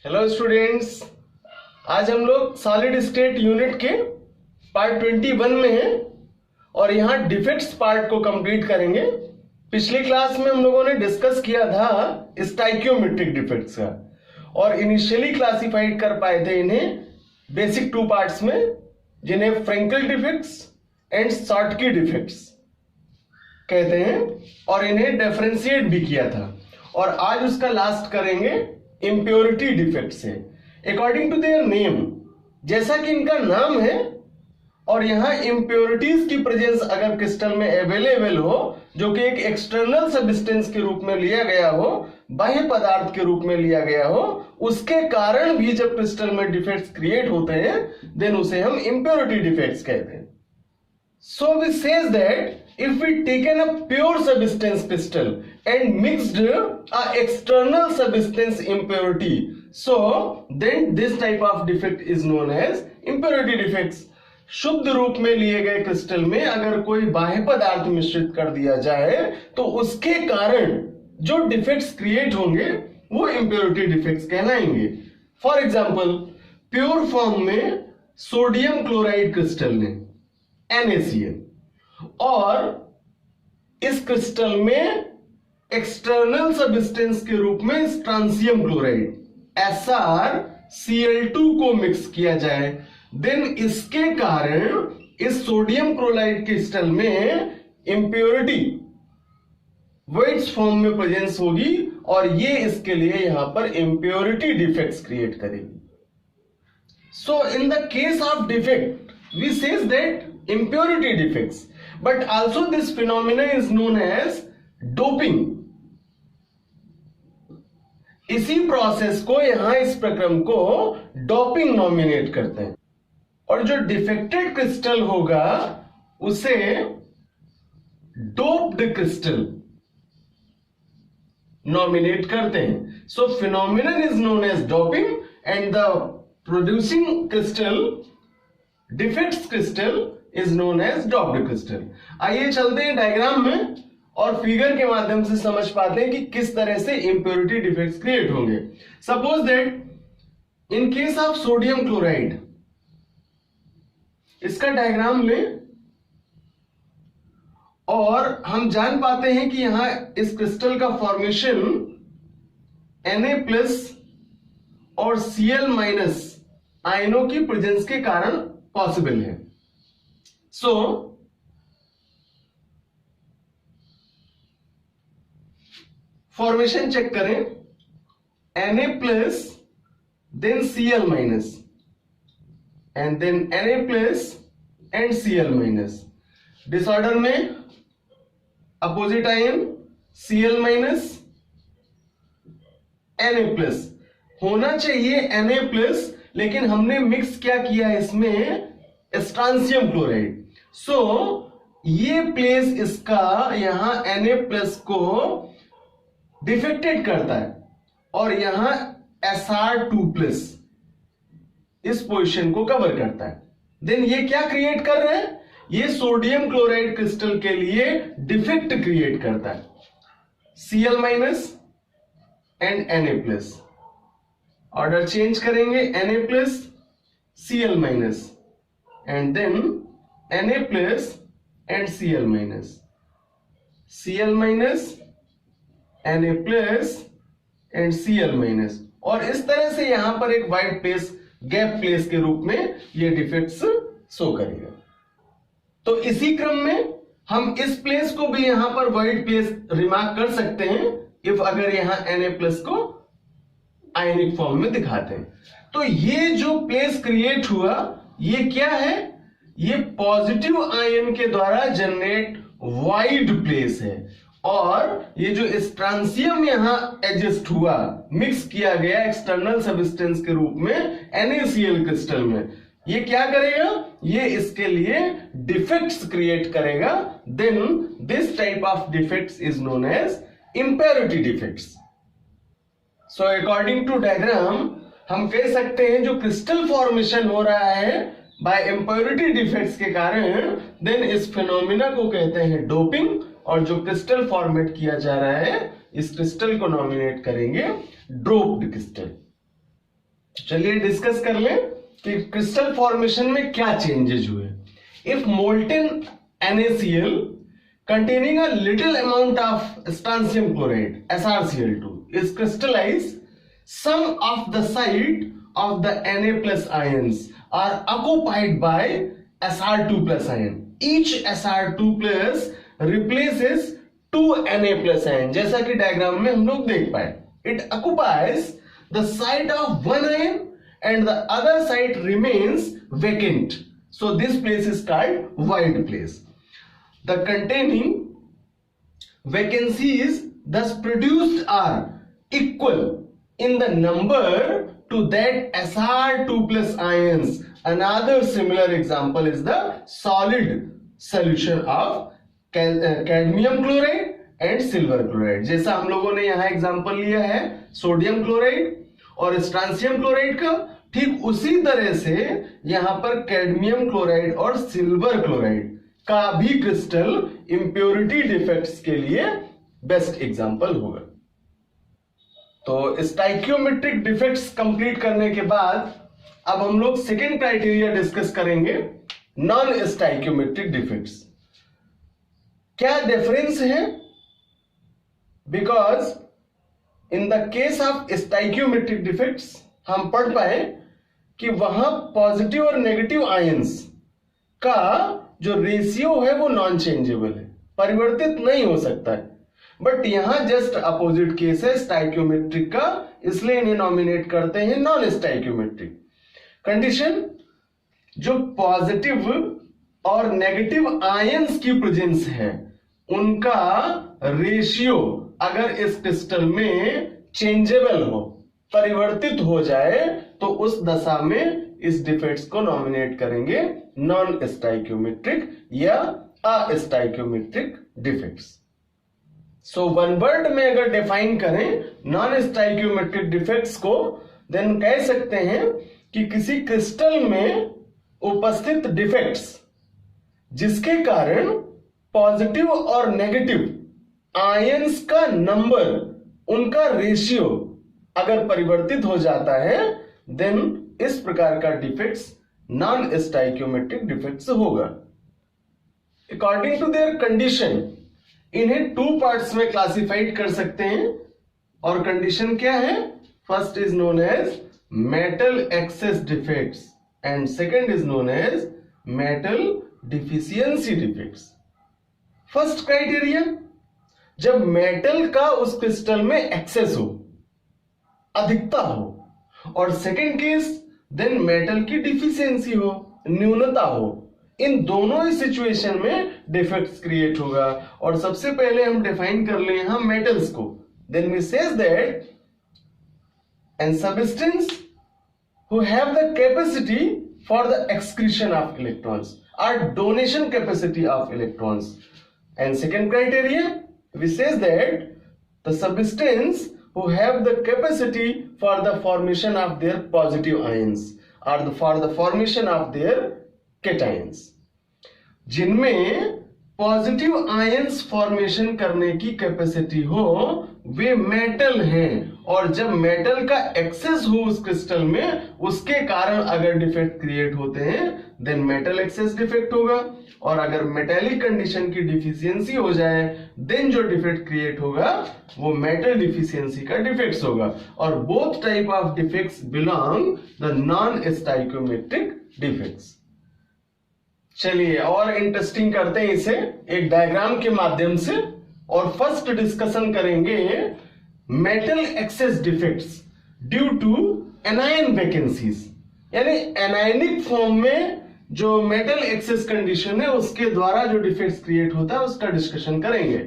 Hello students, आज हम लोग सॉलिड स्टेट यूनिट के पार्ट 21 में हैं और यहाँ डिफेक्ट्स पार्ट को कंप्लीट करेंगे। पिछली क्लास में हम लोगों ने डिस्कस किया था स्टाइकियोमेट्रिक डिफेक्ट्स का और इनिशियली क्लासिफाइड कर पाए थे इन्हें बेसिक टू पार्ट्स में, जिन्हें Frenkel defects and Schottky defects कहते हैं, और इन्हें डिफरेंशिएट भी किया था। और आज उसका लास्ट करेंगे इम्प्योरिटी डिफेक्ट से। अकॉर्डिंग टू देयर नेम, जैसा कि इनका नाम है, और यहां इम्प्योरिटीज की प्रेजेंस अगर क्रिस्टल में अवेलेबल हो, जो कि एक एक्सटर्नल सब्सटेंस के रूप में लिया गया हो, बाह्य पदार्थ के रूप में लिया गया हो, उसके कारण भी जब क्रिस्टल में डिफेक्ट्स क्रिएट होते हैं, देन उसे हम इम्प्योरिटी डिफेक्ट्स कहते हैं। So we says that if we taken a pure substance crystal and mixed a external substance impurity, so then this type of defect is known as impurity defects. शुद्ध रूप में लिए गए crystal में अगर कोई बाह्य पदार्थ मिश्रित कर दिया जाए तो उसके कारण जो डिफेक्ट्स क्रिएट होंगे वो इम्प्योरिटी डिफेक्ट्स कहलाएंगे। फॉर एग्जाम्पल, प्योर फॉर्म में सोडियम क्लोराइड क्रिस्टल ने NaCl, और इस क्रिस्टल में एक्सटर्नल सब्सटेंस के रूप में स्ट्रांसियम क्लोराइड SrCl2 को मिक्स किया जाए, देन इसके कारण इस सोडियम क्लोराइड क्रिस्टल में इंप्योरिटी वेट्स फॉर्म में प्रेजेंस होगी और ये इसके लिए यहां पर इंप्योरिटी डिफेक्ट्स क्रिएट करेगी। So in the case of defect we says that impurity defects, but also this phenomena is known as doping. इसी प्रोसेस को यहां इस प्रक्रम को डोपिंग नॉमिनेट करते हैं, और जो डिफेक्टेड क्रिस्टल होगा उसे डोप्ड क्रिस्टल नॉमिनेट करते हैं। So phenomenon is known as doping and the producing crystal defects crystal is known as doped crystal. आइए चलते हैं डायग्राम में और फिगर के माध्यम से समझ पाते हैं कि किस तरह से इंप्योरिटी डिफेक्ट्स क्रिएट होंगे। Suppose that in case of sodium chloride, इसका डायग्राम लें और हम जान पाते हैं कि यहां इस क्रिस्टल का फॉर्मेशन Na+ और Cl- आयनों की प्रेजेंस के कारण पॉसिबल है। सो फॉर्मेशन चेक करें, Na+, then Cl- and then Na+ and Cl-। Disorder में अपोजिट आयन Cl- Na+, होना चाहिए Na+, लेकिन हमने मिक्स क्या किया इसमें, स्ट्रांसियम क्लोराइड। सो ये प्लेस इसका यहां Na+ को डिफेक्टेड करता है और यहां Sr2+ इस पोजीशन को कवर करता है। देन ये क्या क्रिएट कर रहे हैं, ये सोडियम क्लोराइड क्रिस्टल के लिए डिफेक्ट क्रिएट करता है, Cl- and Na+। Order change करेंगे, Na+, Cl- and then Na+ and Cl-, Cl-, Na+ and Cl-, और इस तरह से यहां पर एक वाइट प्लेस, गैप प्लेस के रूप में ये डिफेक्ट्स शो करेगा। तो इसी क्रम में हम इस प्लेस को भी यहां पर वाइट प्लेस रिमार्क कर सकते हैं, इफ अगर यहां Na+ को आयनिक फॉर्म में दिखाते हैं। तो ये जो प्लेस क्रिएट हुआ, ये क्या है, ये पॉजिटिव आयन के द्वारा जनरेट वाइड प्लेस है, और ये जो स्ट्रांसियम यहां एडजस्ट हुआ, मिक्स किया गया एक्सटर्नल सब्सटेंस के रूप में NaCl क्रिस्टल में, ये क्या करेगा, ये इसके लिए डिफेक्ट्स क्रिएट करेगा। Then this type of defects is known as impurity defects. So according to diagram हम कह सकते हैं जो क्रिस्टल फॉर्मेशन हो रहा है बाय इंप्योरिटी डिफेक्ट्स के कारण, देन इस फिनोमिना को कहते हैं डोपिंग, और जो क्रिस्टल फॉर्मेट किया जा रहा है इस क्रिस्टल को नॉमिनेट करेंगे ड्रोप्ड क्रिस्टल। चलिए डिस्कस कर लें कि क्रिस्टल फॉर्मेशन में क्या चेंजेस हुए। If molten NaCl containing a little amount of strontium chloride SrCl2 is crystallized, some of the site of the Na plus ions are occupied by Sr2 plus ion. Each Sr2 plus replaces 2 Na plus ion, जैसा कि diagram में हम लोग देख पाए। It occupies the site of one ion and the other site remains vacant. So this place is called void place. The containing vacancies thus produced are equal in the number to that Sr2 plus ions. Another similar example is the solid solution of cadmium chloride and silver chloride. जैसा हम लोगों ने यहाँ example लिया है sodium chloride और strontium chloride का, ठीक उसी तरह से यहाँ पर कैडमियम क्लोराइड और सिल्वर क्लोराइड का भी क्रिस्टल इंप्योरिटी डिफेक्ट्स के लिए बेस्ट एग्जांपल होगा। तो स्टाइकियोमेट्रिक डिफेक्ट्स कंप्लीट करने के बाद अब हम लोग सेकेंड क्राइटेरिया डिस्कस करेंगे, नॉन स्टाइकियोमेट्रिक डिफेक्ट्स। क्या डिफरेंस है? Because in the case of stoichiometric defects हम पढ़ पाए कि वहां पॉजिटिव और नेगेटिव आयंस का जो रेशियो है वो नॉन चेंजेबल है, परिवर्तित नहीं हो सकता है। बट यहां जस्ट अपोजिट केस है स्टाइकियोमेट्रिक का, इसलिए इन्हें नॉमिनेट करते हैं नॉन स्टाइकियोमेट्रिक। कंडीशन, जो पॉजिटिव और नेगेटिव आयंस की प्रेजेंस है उनका रेशियो अगर इस क्रिस्टल में चेंजेबल हो, परिवर्तित हो जाए, तो उस दशा में इस डिफेक्ट्स को नॉमिनेट करेंगे नॉन स्टाइकियोमेट्रिक या अस्टाइकियोमेट्रिक डिफेक्ट्स। सो वन वर्ड में अगर डिफाइन करें नॉन स्टाइकियोमेट्रिक डिफेक्ट्स को, देन कह सकते हैं कि किसी क्रिस्टल में उपस्थित डिफेक्ट्स जिसके कारण पॉजिटिव और नेगेटिव आयंस का नंबर, उनका रेशियो अगर परिवर्तित हो जाता है, देन इस प्रकार का डिफेक्ट्स नॉन स्टाइकियोमेट्रिक डिफेक्ट्स होगा। अकॉर्डिंग टू देयर कंडीशन इन्हें टू पार्ट्स में क्लासिफाइड कर सकते हैं। और कंडीशन क्या है? First is known as metal excess defects and second is known as metal deficiency defects. First criteria, जब मेटल का उस क्रिस्टल में एक्सेस हो, अधिकता हो, और सेकेंड केस देन मेटल की डिफिशियंसी हो, न्यूनता हो। इन दोनों ही सिचुएशन में डिफेक्ट्स क्रिएट होगा। और सबसे पहले हम डिफाइन कर ले यहां मेटल्स को। Then we says that an substance who have the capacity for the excretion of electrons और donation capacity of electrons. And second criteria we says that the substance who have the capacity for the formation of their positive ions or for the formation of their cations, जिनमें positive ions formation करने की capacity हो, वे metal हैं। और जब metal का access हो उस क्रिस्टल में, उसके कारण अगर डिफेक्ट क्रिएट होते हैं, देन मेटल एक्सेस डिफेक्ट होगा। और अगर मेटेलिक कंडीशन की डिफिशियंसी हो जाए, देन जो डिफेक्ट क्रिएट होगा वो मेटल डिफिशियंसी का डिफेक्ट्स होगा। और both type of defects belong the non stoichiometric defects. चलिए और इंटरेस्टिंग करते हैं इसे एक डायग्राम के माध्यम से। और फर्स्ट डिस्कशन करेंगे metal excess defects due to anion vacancies, यानी एनायनिक फॉर्म में जो मेटल एक्सेस कंडीशन है उसके द्वारा जो डिफेक्ट्स क्रिएट होता है उसका डिस्कशन करेंगे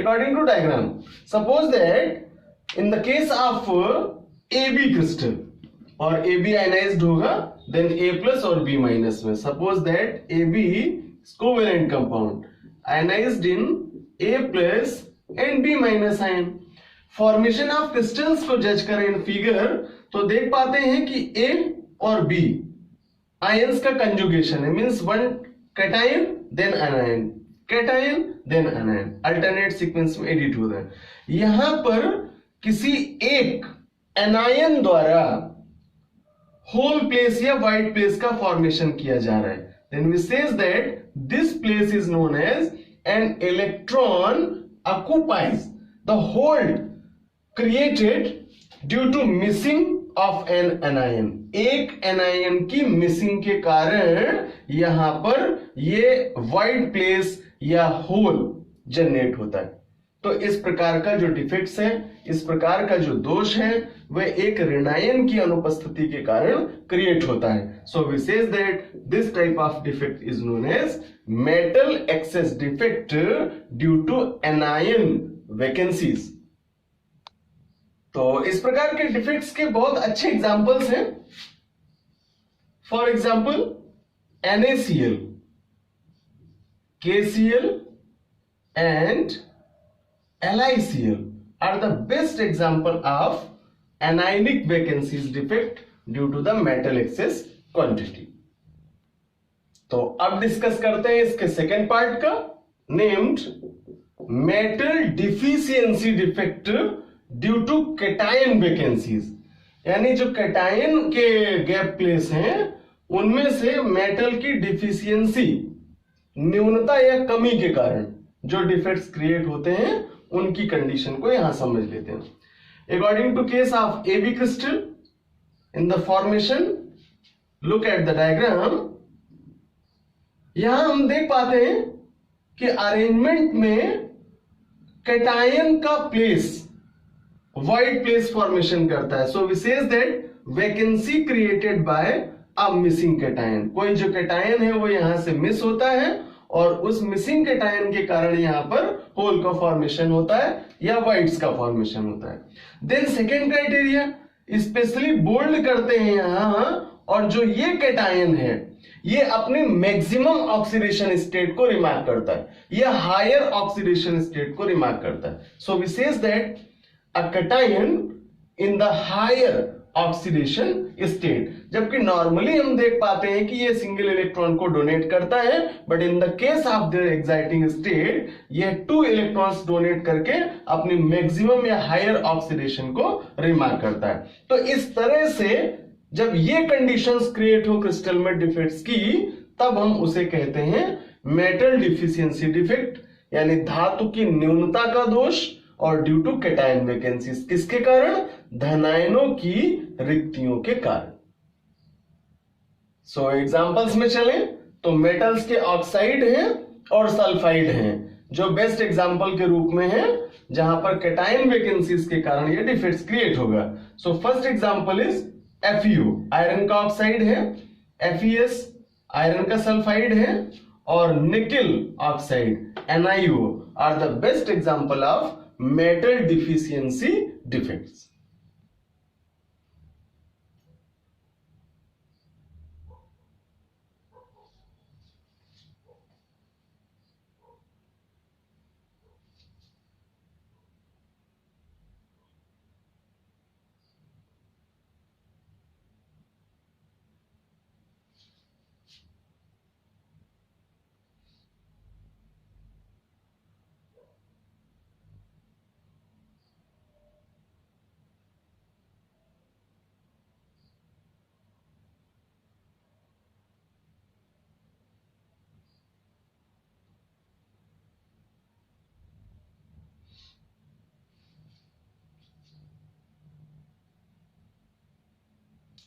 according to diagram. Suppose that in the case of AB crystal, और AB आयनाइज्ड होगा, देन A प्लस और B माइनस में। Suppose that AB covalent compound ionised in A plus and B minus ion. Formation of crystals को जज करें in figure तो देख पाते हैं कि A और B आयंस का कंजुगेशन है, means one cation then anion, cation then anion, alternate sequence में एडिट होता है। यहां पर किसी एक एनायन द्वारा होल प्लेस या वाइट प्लेस का फॉर्मेशन किया जा रहा है, then we says that this place is known as an electron occupies the hole created due to missing of an anion। एक एनायन की मिसिंग के कारण यहां पर ये वाइट प्लेस या होल जनरेट होता है। तो इस प्रकार का जो डिफेक्ट्स है, इस प्रकार का जो दोष है, वह एक ऋणायन की अनुपस्थिति के कारण क्रिएट होता है। So we says that this type of defect is known as metal excess defect due to anion vacancies. तो इस प्रकार के डिफेक्ट्स के बहुत अच्छे एग्जांपल्स हैं। For example NaCl, KCl and LiCl are the best example of anionic vacancies defect due to the metal excess quantity। तो अब डिस्कस करते हैं इसके सेकेंड पार्ट का, named metal deficiency defect due to cation vacancies. यानी जो cation के gap place हैं उनमें से मेटल की डिफिशियंसी, न्यूनता या कमी के कारण जो डिफेक्ट्स क्रिएट होते हैं उनकी कंडीशन को यहां समझ लेते हैं। According to case of AB crystal in the formation, look at the diagram. यहां हम देख पाते हैं कि अरेंजमेंट में कैटायन का प्लेस वाइट प्लेस फॉर्मेशन करता है। So we says that vacancy created by a missing cation. कोई जो कैटायन है वो यहां से मिस होता है और उस मिसिंग कैटायन के कारण यहां पर होल का फॉर्मेशन होता है या वाइट्स का फॉर्मेशन होता है। Then second criteria specially bold करते हैं यहां, और जो ये कैटायन है ये अपनी मैक्सिमम ऑक्सीडेशन स्टेट को रिमार्क करता है, ये हायर ऑक्सीडेशन स्टेट को रिमार्क करता है। So we says that a cation in the higher oxidation state. जबकि नॉर्मली हम देख पाते हैं कि ये सिंगल इलेक्ट्रॉन को डोनेट करता है, but in the case of the exciting state ये 2 इलेक्ट्रॉन्स डोनेट करके अपनी मैक्सिमम या हायर ऑक्सीडेशन को रिमार्क करता है। तो इस तरह से जब ये कंडीशंस क्रिएट हो क्रिस्टल में डिफेक्ट्स की, तब हम उसे कहते हैं मेटल डिफिशियंसी डिफेक्ट, यानी धातु की न्यूनता का दोष और ड्यू टू कैटायन वैकेंसीज। किसके कारण? धनायनों की रिक्तियों के कारण। सो एग्जांपल्स में चलें तो मेटल्स के ऑक्साइड हैं और सल्फाइड हैं जो बेस्ट एग्जांपल के रूप में हैं, जहां पर कैटायन वैकेंसीज के कारण ये डिफेक्ट्स क्रिएट होगा। So first example is FeO, iron का ऑक्साइड है, FeS आयरन का सल्फाइड है, और nickel oxide NiO are the best example of metal deficiency defects.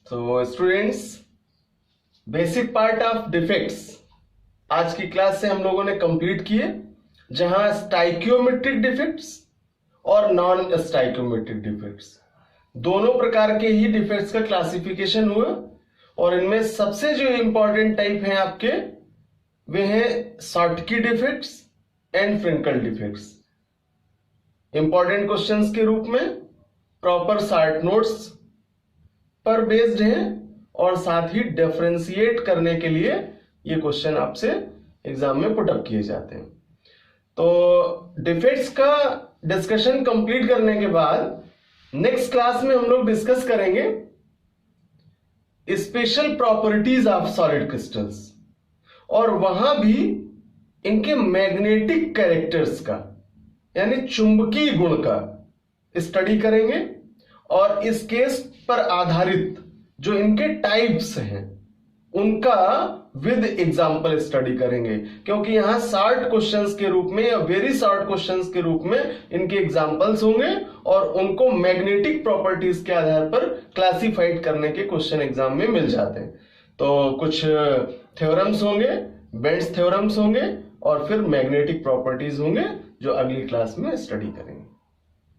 तो students, basic part of defects आज की क्लास से हम लोगों ने कंप्लीट किए, जहां स्टाइकियोमेट्रिक डिफेक्ट्स और नॉन स्टाइकियोमेट्रिक डिफेक्ट्स दोनों प्रकार के ही डिफेक्ट्स का क्लासिफिकेशन हुआ। और इनमें सबसे जो इंपॉर्टेंट टाइप हैं आपके, वे हैं Schottky defects and Frenkel defects. Important questions के रूप में प्रॉपर शार्ट नोट्स पर बेस्ड हैं और साथ ही डिफरेंशिएट करने के लिए ये क्वेश्चन आपसे एग्जाम में पुटअप किए जाते हैं। तो डिफेक्ट्स का डिस्कशन कंप्लीट करने के बाद नेक्स्ट क्लास में हम लोग डिस्कस करेंगे special properties of solid crystals, और वहां भी इनके मैग्नेटिक कैरेक्टर्स का यानी चुंबकीय गुण का स्टडी करेंगे, और इस केस पर आधारित जो इनके टाइप्स हैं उनका विद एग्जाम्पल स्टडी करेंगे, क्योंकि यहां शॉर्ट क्वेश्चंस के रूप में या वेरी शॉर्ट क्वेश्चंस के रूप में इनके एग्जाम्पल्स होंगे और उनको मैग्नेटिक प्रॉपर्टीज के आधार पर क्लासिफाइड करने के क्वेश्चन एग्जाम में मिल जाते हैं। तो कुछ थ्योरम्स होंगे, बेंड्स थ्योरम्स होंगे और फिर मैग्नेटिक प्रॉपर्टीज होंगे जो अगली क्लास में स्टडी करेंगे।